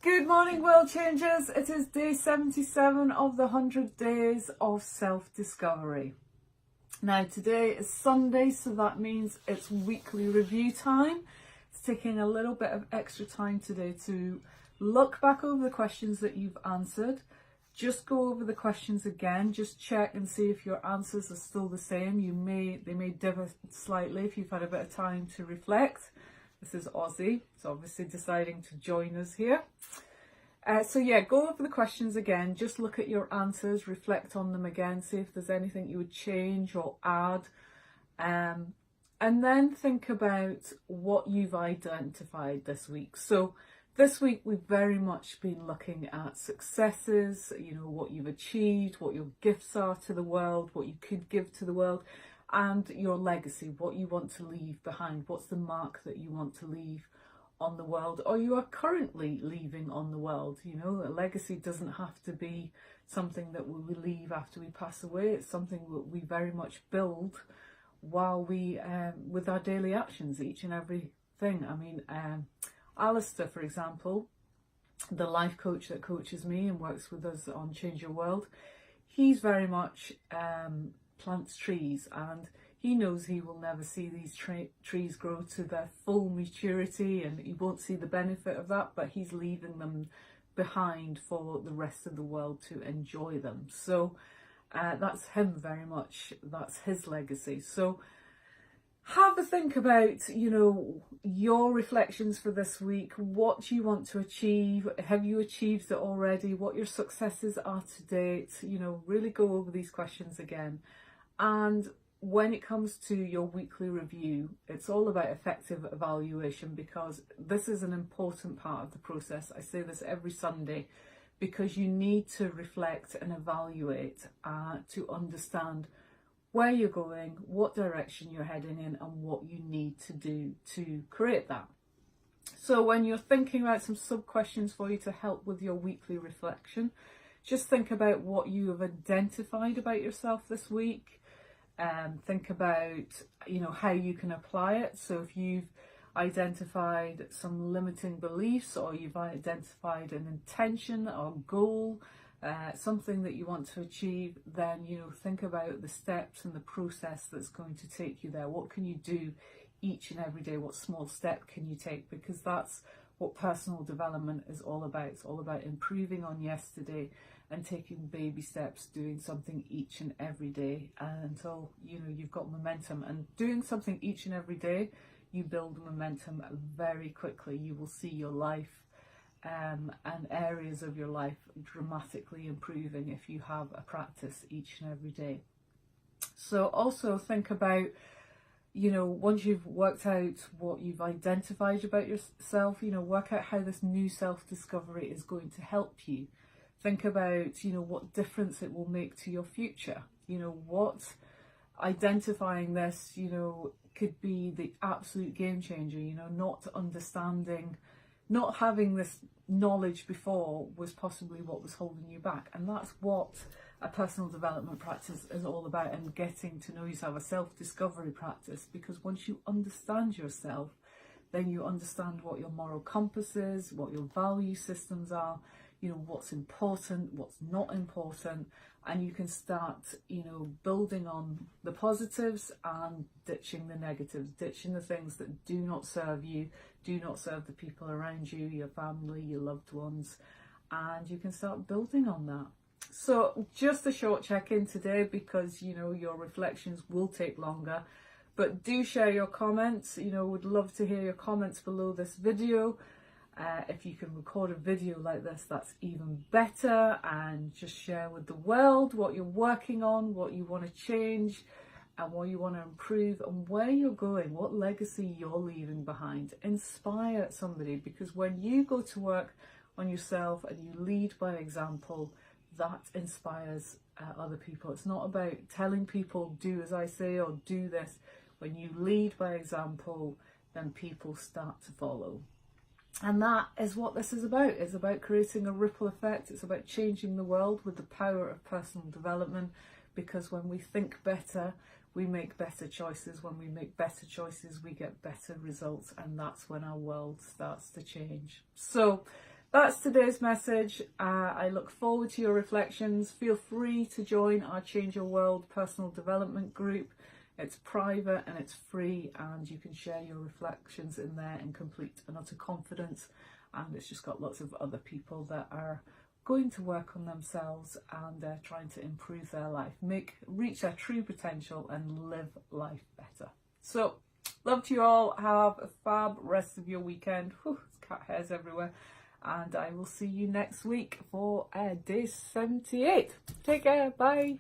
Good morning, world changers. It is day 77 of the 100 days of self-discovery. Now, today is Sunday, so that means it's weekly review time. It's taking a little bit of extra time today to look back over the questions that you've answered. Just go over the questions again, just check and see if your answers are still the same. They may differ slightly if you've had a bit of time to reflect. This is Aussie, so obviously deciding to join us here. Go over the questions again, just look at your answers, reflect on them again, see if there's anything you would change or add, and then think about what you've identified this week. So this week we've very much been looking at successes, what you've achieved, what your gifts are to the world, what you could give to the world, and your legacy, what you want to leave behind, what's the mark that you want to leave on the world, or you are currently leaving on the world. A legacy doesn't have to be something that we will leave after we pass away. It's something that we very much build while we with our daily actions, each and every thing. Alistair, for example, the life coach that coaches me and works with us on Change Your World, he's very much plants trees, and he knows he will never see these trees grow to their full maturity, and he won't see the benefit of that, but he's leaving them behind for the rest of the world to enjoy them. So that's him very much, that's his legacy. So have a think about, your reflections for this week, what you want to achieve, have you achieved it already, what your successes are to date, really go over these questions again. And when it comes to your weekly review, it's all about effective evaluation, because this is an important part of the process. I say this every Sunday because you need to reflect and evaluate to understand where you're going, what direction you're heading in, and what you need to do to create that. So when you're thinking about some sub-questions for you to help with your weekly reflection, just think about what you have identified about yourself this week. Think about, how you can apply it. So if you've identified some limiting beliefs, or you've identified an intention or goal, something that you want to achieve, then, think about the steps and the process that's going to take you there. What can you do each and every day? What small step can you take? Because that's what personal development is all about. It's all about improving on yesterday and taking baby steps, doing something each and every day until you've got momentum. And doing something each and every day, you build momentum very quickly. You will see your life and areas of your life dramatically improving if you have a practice each and every day. So also think about, once you've worked out what you've identified about yourself, work out how this new self-discovery is going to help you. Think about, what difference it will make to your future. What identifying this, could be the absolute game changer. Not having this knowledge before was possibly what was holding you back. And that's what a personal development practice is all about, and getting to know yourself, a self-discovery practice. Because once you understand yourself, then you understand what your moral compass is, what your value systems are, what's important, what's not important, and you can start, building on the positives and ditching the negatives, ditching the things that do not serve you, do not serve the people around you, your family, your loved ones, and you can start building on that. So just a short check-in today, because, your reflections will take longer, but do share your comments. Would love to hear your comments below this video. If you can record a video like this, that's even better, and just share with the world what you're working on, what you want to change, and what you want to improve, and where you're going, what legacy you're leaving behind. Inspire somebody, because when you go to work on yourself and you lead by example, that inspires other people. It's not about telling people, do as I say, or do this. When you lead by example, then people start to follow. And that is what this is about. It's about creating a ripple effect. It's about changing the world with the power of personal development, because when we think better, we make better choices. When we make better choices, we get better results, and that's when our world starts to change. So that's today's message. I look forward to your reflections. Feel free to join our Change Your World personal development group. It's private and it's free, and you can share your reflections in there in complete and utter confidence. And it's just got lots of other people that are going to work on themselves and trying to improve their life, reach their true potential and live life better. So, love to you all. Have a fab rest of your weekend. Whew, there's cat hairs everywhere. And I will see you next week for day 78. Take care. Bye.